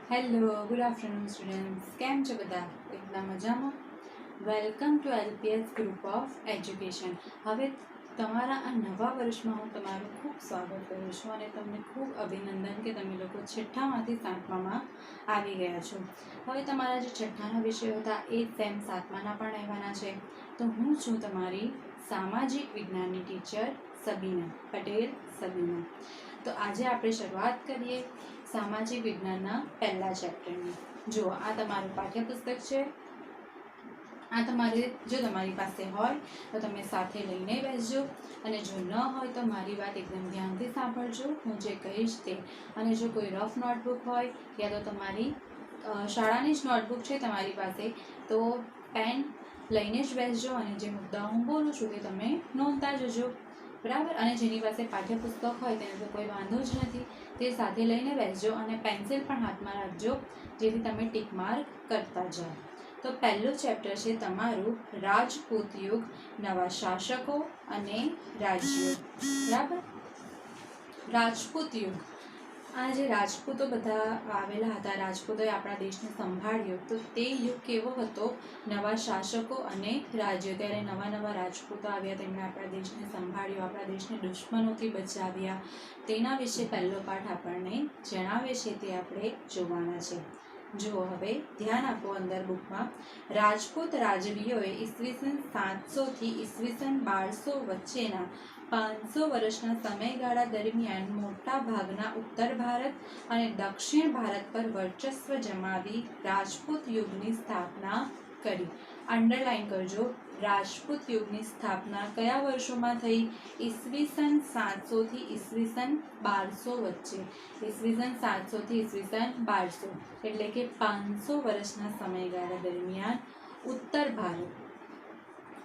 Hello, good afternoon students. કેમ છો બધા? એકદમ મજામાં. Welcome to LPS group of education. હવે તમારા આ નવા વર્ષમાં હું તમારું ખૂબ સ્વાગત કરું છું અને તમને ખૂબ અભિનંદન કે તમે લોકો છઠ્ઠામાંથી સાતમામાં આવી ગયા છો. હવે તમારા જે છઠ્ઠાના વિષયો હતા એ સેમ સાતમાના પણ રહેવાના છે. તો હું છું તમારી સામાજિક વિજ્ઞાનની ટીચર સબીના પટેલ સબીના. તો આજે આપણે શરૂઆત કરીએ સામાજિક વિજ્ઞાનના પહેલા ચેપ્ટરની. જુઓ, આ તમારું પાઠ્યપુસ્તક છે. આ તમારી પાસે હોય તો તમે સાથે લઈને બેસજો, અને જો ન હોય તો મારી વાત એકદમ ધ્યાનથી સાંભળજો, હું જે કહીશ તે. અને જો કોઈ રફ નોટબુક હોય યા તો તમારી શાળાની જ નોટબુક છે તમારી પાસે, તો પેન લઈને જ બેસજો અને જે મુદ્દા હું બોલું છું તે તમે નોંધતા જજો, બરાબર. અને જેની પાસે પાઠ્યપુસ્તક હોય તેને તો કોઈ વાંધો જ નથી, તે સાથે લઈને બેસજો અને પેન્સિલ પણ હાથમાં રાખજો, જેથી તમે ટીક માર્ક કરતા જાઓ. તો પહેલું ચેપ્ટર છે તમારું રાજપૂત યુગ, નવા શાસકો અને રાજ્યો, બરાબર. રાજપૂત યુગ, આ જે રાજપૂતો બધા આવેલા હતા, રાજપૂતોએ આપણા દેશને સંભાળ્યો, તો તે યુગ કેવો હતો? નવા શાસકો અને રાજ્યો. ત્યારે નવા નવા રાજપૂતો આવ્યા, તેમણે આપણા દેશને સંભાળ્યો, આપણા દેશને દુશ્મનોથી બચાવ્યા. તેના વિશે પહેલો પાઠ આપણને જણાવે છે, તે આપણે જોવાના છે. જુઓ, હવે ધ્યાન આપો અંદર બુકમાં. રાજપૂત રાજવીઓએ ઈસવીસન 700 થી ઈસવીસન 1200 વચ્ચેના 500 વર્ષના સમયગાળા દરમિયાન મોટા ભાગના ઉત્તર ભારત અને દક્ષિણ ભારત પર વર્ચસ્વ જમાવી રાજપૂત યુગની સ્થાપના કરી. અંડરલાઈન કરજો, રાજપૂત યુગની સ્થાપના કયા વર્ષોમાં થઈ? ઈસવીસન 700 થી ઈસવીસન 1200 વચ્ચે. ઈસવીસન 700 થી ઈસવીસન 1200 એટલે કે 500 વર્ષના સમયગાળા દરમિયાન ઉત્તર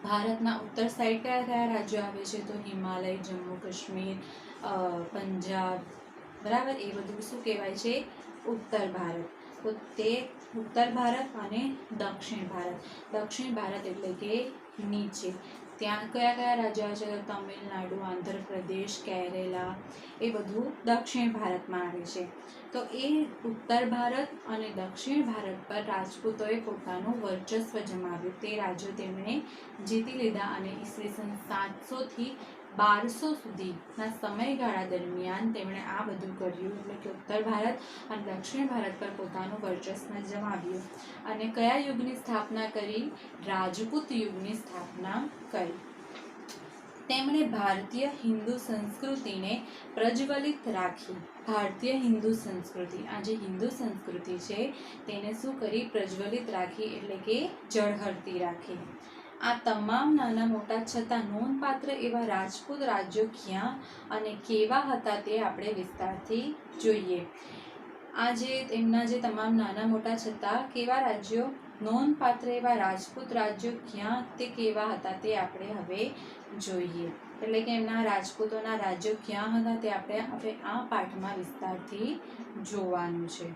ભારતના ઉત્તર સાઈડ કયા કયા રાજ્યો આવે છે? તો હિમાલય, જમ્મુ કાશ્મીર, પંજાબ, બરાબર. એ બધું શું કહેવાય છે? ઉત્તર ભારત. તો તે ઉત્તર ભારત અને દક્ષિણ ભારત. દક્ષિણ ભારત એટલે કે નીચે, ત્યાં કયા કયા રાજ્યો આવે છે? તો તમિલનાડુ, આંધ્રપ્રદેશ, કેરેલા, એ બધું દક્ષિણ ભારતમાં આવે છે. તો એ ઉત્તર ભારત અને દક્ષિણ ભારત પર રાજપૂતોએ પોતાનું વર્ચસ્વ જમાવ્યું. તે રાજ્યો તેમણે જીતી લીધા અને ઈસવીસન 700 થી 1200 સુધીના સમયગાળા દરમિયાન તેમણે આ બધું કર્યું, એટલે કે ઉત્તર ભારત અને દક્ષિણ ભારત પર પોતાનું વર્ચસ્વ જમાવ્યું. અને કયા યુગની સ્થાપના કરી? રાજપૂત યુગની સ્થાપના કરી. તેમણે ભારતીય હિન્દુ સંસ્કૃતિને પ્રજ્વલિત રાખી. ભારતીય હિન્દુ સંસ્કૃતિ, આ જે હિન્દુ સંસ્કૃતિ છે તેને શું કરી? પ્રજ્વલિત રાખી, એટલે કે ઝળહળતી રાખી. આ તમામ નાના મોટા છતાં નોંધપાત્ર એવા રાજપૂત રાજ્યો ક્યાં અને કેવા હતા તે આપણે વિસ્તારથી જોઈએ. આ જે તેમના જે તમામ નાના મોટા છતાં કેવા રાજ્યો, નોંધપાત્ર એવા રાજપૂત રાજ્યો ક્યાં તે કેવા હતા તે આપણે હવે જોઈએ. એટલે કે એમના રાજપૂતોના રાજ્યો ક્યાં હતા તે આપણે હવે આ પાઠમાં વિસ્તારથી જોવાનું છે.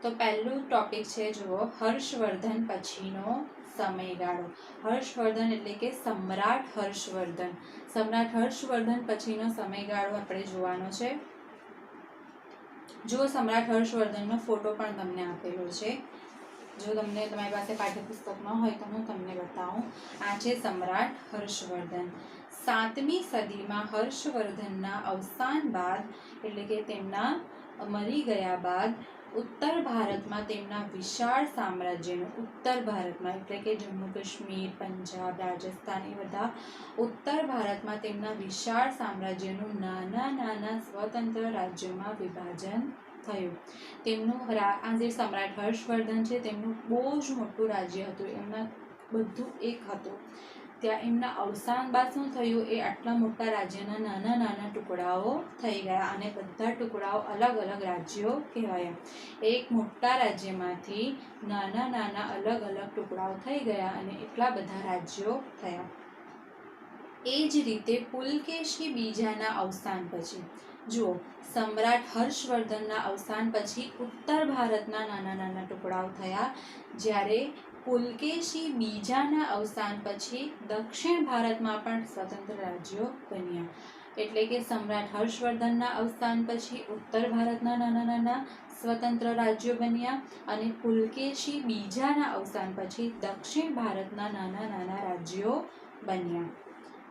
તો પહેલું ટોપિક છે, જુઓ, હર્ષવર્ધન પછીનો સમયગાળો. હર્ષવર્ધન એટલે કે સમ્રાટ હર્ષવર્ધન. સમ્રાટ હર્ષવર્ધન પછીનો સમયગાળો આપણે જોવાનો છે. જો સમ્રાટ હર્ષવર્ધનનો ફોટો પણ તમને આપેલો છે. જો તમને તમારી પાસે પાઠ્યપુસ્તક ન હોય તો હું તમને બતાવું. આ છે સમ્રાટ હર્ષવર્ધન. 7મી સદીમાં હર્ષવર્ધનના અવસાન બાદ, એટલે કે તેમના મરી ગયા બાદ, ઉત્તર ભારતમાં તેમના વિશાળ સામ્રાજ્યનું, ઉત્તર ભારતમાં એટલે કે જમ્મુ કાશ્મીર, પંજાબ, રાજસ્થાન, એ બધા ઉત્તર ભારતમાં તેમના વિશાળ સામ્રાજ્યનું નાના નાના સ્વતંત્ર રાજ્યોમાં વિભાજન થયું. તેમનું આ જે સમ્રાટ હર્ષવર્ધન છે તેમનું બહુ જ મોટું રાજ્ય હતું, એમના બધું એક હતું. ત્યાં એમના અવસાન બાદ શું થયું? એ આટલા મોટા રાજ્યના નાના નાના ટુકડાઓ થઈ ગયા અને બધા ટુકડાઓ અલગ અલગ રાજ્યો કહેવાયા. એક મોટા રાજ્યમાંથી નાના નાના અલગ અલગ ટુકડાઓ થઈ ગયા અને એટલા બધા રાજ્યો થયા. એ જ રીતે પુલકેશી બીજાના અવસાન પછી, જુઓ, સમ્રાટ હર્ષવર્ધનના અવસાન પછી ઉત્તર ભારતના નાના નાના ટુકડાઓ થયા, જ્યારે પુલકેશી બીજાના અવસાન પછી દક્ષિણ ભારતમાં પણ સ્વતંત્ર રાજ્યો બન્યા. એટલે કે સમ્રાટ હર્ષવર્ધનના અવસાન પછી ઉત્તર ભારતના નાના નાના સ્વતંત્ર રાજ્યો બન્યા અને પુલકેશી બીજાના અવસાન પછી દક્ષિણ ભારતના નાના નાના રાજ્યો બન્યા.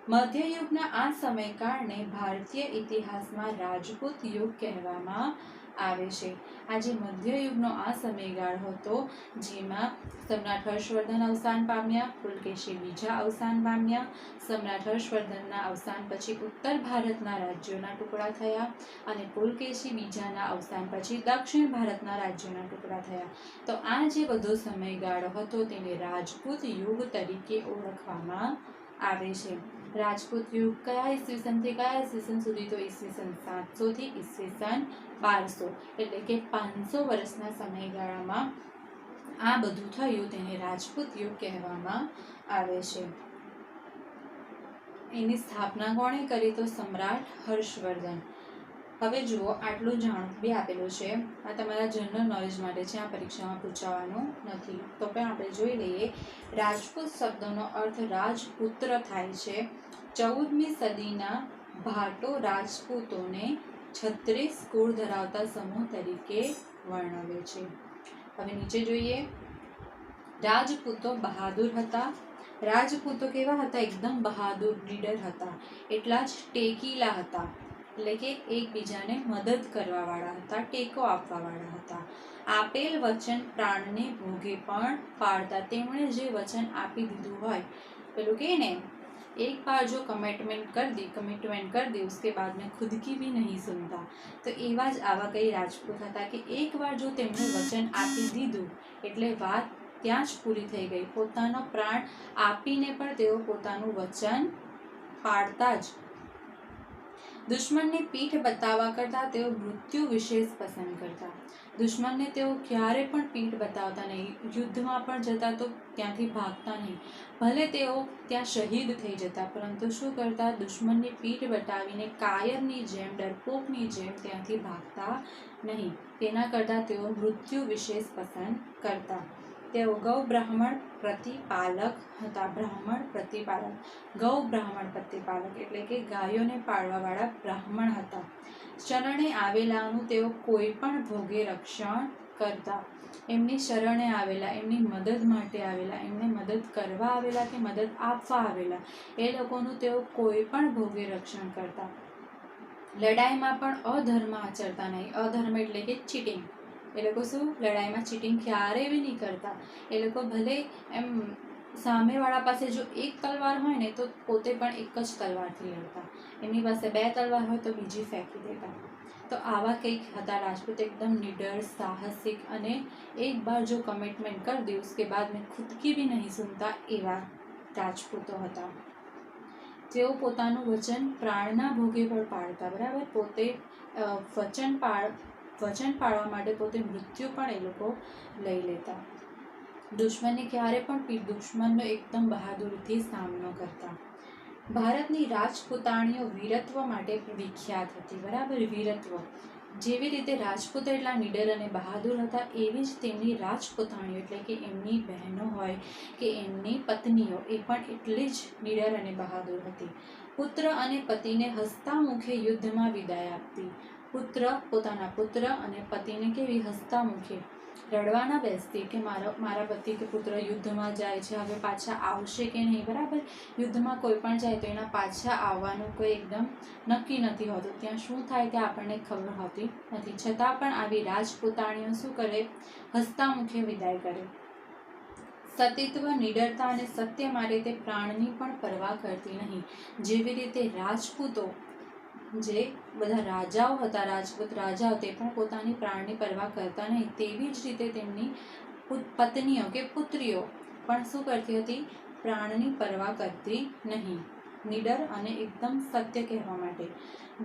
મધ્યયુગના આ સમયકાળને ભારતીય ઇતિહાસમાં રાજપૂત યુગ કહેવામાં આવે છે. આ જે મધ્યયુગનો આ સમયગાળો હતો જેમાં સમ્રાટ હર્ષવર્ધન અવસાન પામ્યા, પુલકેશી બીજા અવસાન પામ્યા, સમ્રાટ હર્ષવર્ધનના અવસાન પછી ઉત્તર ભારતના રાજ્યોના ટુકડા થયા અને પુલકેશી બીજાના અવસાન પછી દક્ષિણ ભારતના રાજ્યોના ટુકડા થયા. તો આ જે બધો સમયગાળો હતો તેને રાજપૂત યુગ તરીકે ઓળખવામાં આવે છે. રાજપૂત યુગ કયા ઈસવીસનથી કયા ઈસવીસન સુધી? તો ઈસવીસન 700 થી ઈસવીસન 1200 એટલે કે 500 વર્ષના સમયગાળામાં આ બધું થયું તેને રાજપૂત યુગ કહેવામાં આવે છે. એની સ્થાપના કોણે કરી? તો સમ્રાટ હર્ષવર્ધન. હવે જુઓ, આટલું જાણવું બી આપેલું છે, આ તમારા જનરલ નોલેજ માટે છે, આ પરીક્ષામાં પૂછાવાનું નથી. તો પણ આપણે જોઈ લઈએ. રાજપૂત શબ્દનો અર્થ રાજપુત્ર થાય છે. 14મી સદીના ભાટો રાજપૂતોને 36 કુળ ધરાવતા સમૂહ તરીકે વર્ણવે છે. હવે નીચે જોઈએ. રાજપૂતો બહાદુર હતા. રાજપૂતો કેવા હતા? એકદમ બહાદુર, નીડર હતા. એટલા જ ટેકીલા હતા, એટલે કે એકબીજાને મદદ કરવાવાળા હતા, ટેકો આપવાવાળા હતા. આપેલ વચન પ્રાણને ભોગે પણ પાળતા. તેમણે જે વચન આપી દીધું હોય, પેલું કહે ને, એક બાર જો કમિટમેન્ટ कर दी उसके बाद में खुद की भी नहीं सुनता. તો એવા જ આવા કઈ રાજપૂત હતા કે એકવાર જો તેમણે વચન આપી દીધું એટલે વાત ત્યાં જ પૂરી થઈ ગઈ. પોતાનો પ્રાણ આપીને પણ તેઓ પોતાનું વચન પાળતા જ. દુશ્મનની પીઠ બતાવવા કરતાં તેઓ મૃત્યુ વિશેષ પસંદ કરતા. દુશ્મનને તેઓ ક્યારે પણ પીઠ બતાવતા નહીં. યુદ્ધમાં પણ જતા તો ત્યાંથી ભાગતા નહીં. ભલે તેઓ ત્યાં શહીદ થઈ જતા, પરંતુ શું કરતા? દુશ્મનની પીઠ બતાવીને કાયરની જેમ, ડરપોકની જેમ ત્યાંથી ભાગતા નહીં. તેના કરતાં તેઓ મૃત્યુ વિશેષ પસંદ કરતા. તેઓ ગૌ બ્રાહ્મણ પ્રતિપાલક હતા. બ્રાહ્મણ પ્રતિપાલક, ગૌ બ્રાહ્મણ પ્રતિપાલક એટલે કે ગાયોને પાળવાવાળા બ્રાહ્મણ હતા. શરણે આવેલાનું તેઓ કોઈ પણ ભોગે રક્ષણ કરતા. એમની શરણે આવેલા, એમની મદદ માટે આવેલા, એમને મદદ કરવા આવેલા કે મદદ આપવા આવેલા, એ લોકોનું તેઓ કોઈ પણ ભોગે રક્ષણ કરતા. લડાઈમાં પણ અધર્મ આચરતા નહીં. અધર્મ એટલે કે ચીટિંગ. એ લોકો શું? લડાઈમાં ચીટિંગ ક્યારેય બી નહીં કરતા. એ લોકો ભલે એમ સામેવાળા પાસે જો એક તલવાર હોય ને તો પોતે પણ એક જ તલવારથી લડતા. એમની પાસે 2 તલવાર હોય તો બીજી ફેંકી દેતા. તો આવા કંઈક હતા રાજપૂત, એકદમ નિડર, સાહસિક અને એક બાર જો કમિટમેન્ટ કર દી उसके बाद में खुद की भी नहीं सुनता એવા રાજપૂતો હતા. તેઓ પોતાનું વચન પ્રાણના ભોગે પર પાળતા. બરાબર, પોતે વચન પાળવા માટે પોતે મૃત્યુ પણ એ લોકો લઈ લેતા. દુશ્મનને ક્યારે પણ દુશ્મનનો એકદમ બહાદુરીથી સામનો કરતા. ભારતની રાજપૂતાણીઓ વીરત્વ માટે વિખ્યાત હતી. બરાબર, વીરત્વ. જેવી રીતે રાજપૂત એટલા નીડર અને બહાદુર હતા, એવી જ તેમની રાજપૂતાણીઓ એટલે કે એમની બહેનો હોય કે એમની પત્નીઓ એ પણ એટલી જ નીડર અને બહાદુર હતી. પુત્ર અને પતિને હસતા મુખે યુદ્ધમાં વિદાય આપતી. પોતાના પુત્ર અને પતિને કેવી હસતા મુખે, રડવાના બેસતી કે મારા પતિ કે પુત્ર યુદ્ધમાં જાય છે, હવે પાછા આવશે કે નહીં. બરાબર, યુદ્ધમાં કોઈ પણ જાય તો એના પાછા આવવાનું કોઈ એકદમ નક્કી નથી હોતું. ત્યાં શું થાય તે આપણને ખબર હોતી નથી. છતાં પણ આવી રાજપૂતાણીઓ શું કરે? હસતા મુખે વિદાય કરે. સતીત્વ, નીડરતા અને સત્ય માટે તે પ્રાણની પણ પરવા કરતી નહીં. જેવી રીતે રાજપૂતો, જે બધા રાજાઓ હતા, રાજપૂત રાજાઓ, તે પણ પોતાની પ્રાણની પરવા કરતા નહીં, તેવી જ રીતે તેમની પત્નીઓ કે પુત્રીઓ પણ શું કરતી હતી? પ્રાણની પરવા કરતી નહીં. નીડર અને એકદમ સત્ય કહેવા માટે.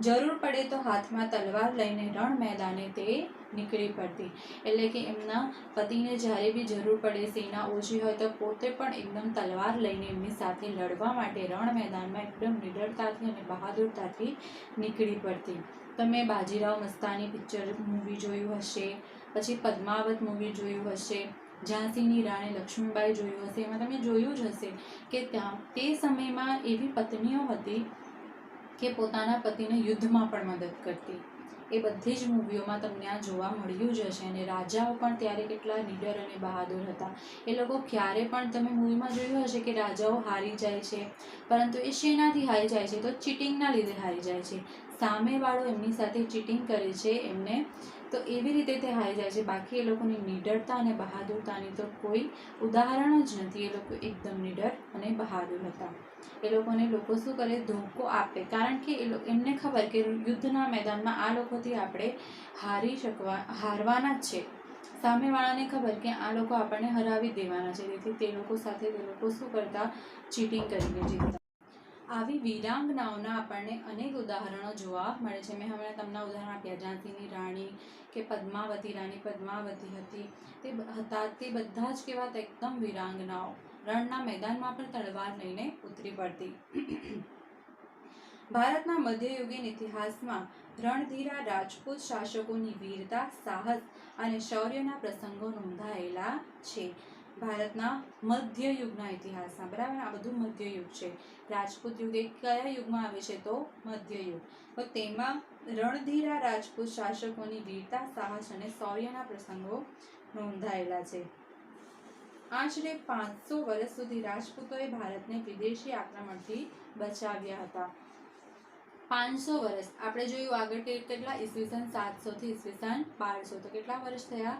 જરૂર પડે તો હાથમાં તલવાર લઈને રણ મેદાને તે નીકળી પડતી. એટલે કે એમના પતિને જ્યારે બી જરૂર પડે, સેના ઓછી હોય તો પોતે પણ એકદમ તલવાર લઈને એમની સાથે લડવા માટે રણ મેદાનમાં એકદમ નીડરતાથી અને બહાદુરતાથી નીકળી પડતી. તમે બાજીરાવ મસ્તાની પિક્ચર મૂવી જોયું હશે, પછી પદ્માવત મૂવી જોયું હશે, ઝાંસીની રાણી લક્ષ્મીબાઈ જોયું હશે. એમાં તમે જોયું જ હશે કે ત્યાં તે સમયમાં એવી પત્નીઓ હતી કે પોતાના પતિને યુદ્ધમાં પણ મદદ કરતી. એ બધી જ મૂવીઓમાં તમને આ જોવા મળ્યું જ હશે. અને રાજાઓ પણ ત્યારે કેટલા નીડર અને બહાદુર હતા. એ લોકો ક્યારે પણ તમે મૂવીમાં જોયું હશે કે રાજાઓ હારી જાય છે, પરંતુ એ શેનાથી હારી જાય છે? તો ચીટિંગના લીધે હારી જાય છે. સામેવાળો એમની સાથે ચીટિંગ કરે છે એમને, તો એવી રીતે તે હારી જાય છે. બાકી એ લોકોની નીડરતા અને બહાદુરતાની તો કોઈ ઉદાહરણ જ નથી. એ લોકો એકદમ નીડર અને બહાદુર હતા. એ લોકોને લોકો શું કરે? ધોકો આપે, કારણ કે એમને ખબર કે યુદ્ધના મેદાનમાં આ લોકોથી આપણે હારવાના જ છે. સામેવાળાને ખબર કે આ લોકો આપણને હરાવી દેવાના છે, તેથી તે લોકો સાથે તે લોકો શું કરતા? ચીટિંગ કરીને જીતતા. આવી વીરાંગનાઓના આપણને અનેક ઉદાહરણો જોવા મળે છે. મેં હમણાં તમને ઉદાહરણ આપ્યા, ઝાંસીની રાણી કે પદ્માવતી, રાણી પદ્માવતી હતી, તે બધા જ કેવા હતા? એકદમ વીરાંગનાઓ. રણના મેદાનમાં પણ તલવાર લઈને ઉતરી પડતી. ભારતના મધ્યયુગીન ઇતિહાસમાં રણધીરા રાજપૂત શાસકોની વીરતા, સાહસ અને શૌર્યના પ્રસંગો નોંધાયેલા છે. ભારતના મધ્યયુગના ઇતિહાસમાં, બરાબર, આ બધું મધ્યયુગ છે. રાજપૂત યુગ એ કયા યુગમાં આવે છે? તો મધ્યયુગ. તો તેમાં રણધીરા રાજપૂત શાસકોની વીરતા, સાહસ અને શૌર્યના પ્રસંગો નોંધાયેલા છે. આશરે 500 વર્ષ સુધી રાજપૂતોએ ભારતને વિદેશી આક્રમણથી બચાવ્યા હતા. 500 વર્ષ આપણે જોયું આગળ કેટલા? ઈસવીસન 700 થી ઈસવીસન 1200, તો કેટલા વર્ષ થયા?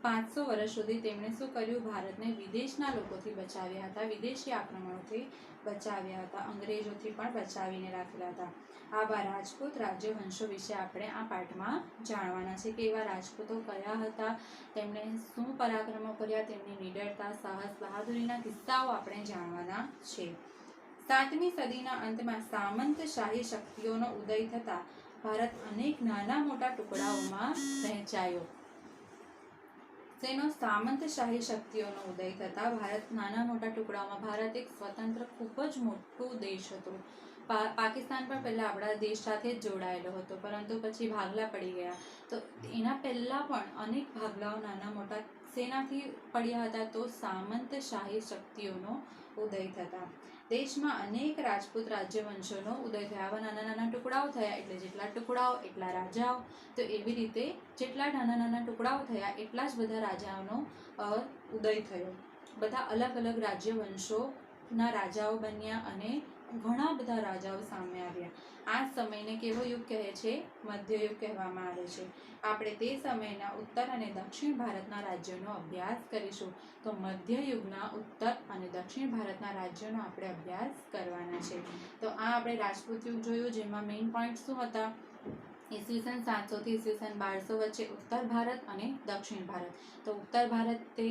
500 વર્ષ સુધી તેમણે શું કર્યું? ભારતને વિદેશના લોકોથી બચાવ્યા હતા, વિદેશી આક્રમણોથી બચાવ્યા હતા, અંગ્રેજોથી પણ બચાવીને રાખેલા હતા. આવા રાજપૂત રાજ્યવંશો વિશે આપણે આ પાઠમાં જાણવાના છે કે એવા રાજપૂતો કયા હતા, તેમણે શું પરાક્રમો કર્યા, તેમની નીડરતા, સાહસ, બહાદુરીના કિસ્સાઓ આપણે જાણવાના છે. 7મી સદીના અંતમાં સામંતશાહી શક્તિઓનો ઉદય થતા ભારત અનેક નાના મોટા ટુકડાઓમાં વહેંચાયો. તેનો સામંતશાહી શક્તિઓનો ઉદય થતા ભારત નાના મોટા ટુકડાઓમાં, ભારત એક સ્વતંત્ર ખૂબ જ મોટો દેશ હતો. પાકિસ્તાન પણ પહેલા આપણા દેશ સાથે જ જોડાયેલો હતો, પરંતુ પછી ભાગલા પડી ગયા. તો એના પહેલા પણ અનેક ભાગલાઓ નાના મોટા સેનાથી પડ્યા હતા. તો સામંતશાહી શક્તિઓનો ઉદય થતા દેશમાં અનેક રાજપૂત રાજ્યવંશોનો ઉદય થયા. આવા નાના નાના ટુકડાઓ થયા એટલે જેટલા ટુકડાઓ એટલા રાજાઓ. તો એવી રીતે જેટલા નાના નાના ટુકડાઓ થયા એટલા જ બધા રાજાઓનો ઉદય થયો. બધા અલગ અલગ રાજ્યવંશોના રાજાઓ બન્યા અને ઘણા બધા રાજાઓ સામે આવ્યા. આ સમયને કેવો યુગ કહે છે? મધ્યયુગ કહેવામાં આવે છે. આપણે તે સમયના ઉત્તર અને દક્ષિણ ભારતના રાજ્યોનો અભ્યાસ કરીશું. તો મધ્યયુગના ઉત્તર અને દક્ષિણ ભારતના રાજ્યોનો આપણે અભ્યાસ કરવાના છે. તો આ આપણે રાજપૂત યુગ જોયું, જેમાં મેઇન પોઈન્ટ શું હતા? ઈસવીસન 700 થી ઈસવીસન 1200 વચ્ચે ઉત્તર ભારત અને દક્ષિણ ભારત. તો ઉત્તર ભારત તે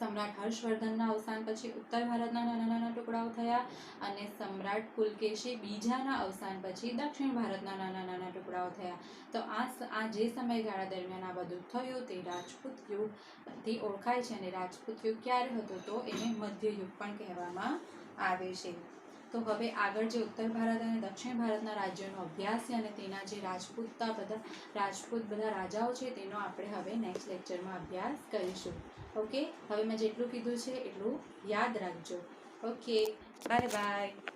સમ્રાટ હર્ષવર્ધનના અવસાન પછી ઉત્તર ભારતના નાના નાના ટુકડાઓ થયા, અને સમ્રાટ પુલકેશી બીજાના અવસાન પછી દક્ષિણ ભારતના નાના નાના ટુકડાઓ થયા. તો આ જે સમયગાળા દરમિયાન આ બધું થયું તે રાજપૂત યુગથી ઓળખાય છે. અને રાજપૂત યુગ ક્યારે હતો? તો એને મધ્યયુગ પણ કહેવામાં આવે છે. તો હવે આગળ જે ઉત્તર ભારત અને દક્ષિણ ભારતના રાજ્યોનો અભ્યાસ છે અને તેના જે રાજપૂત બધા રાજાઓ છે તેનો આપણે હવે નેક્સ્ટ લેક્ચરમાં અભ્યાસ કરીશું. ઓકે, હવે મેં જેટલું કીધું છે એટલું યાદ રાખજો. Okay, bye bye.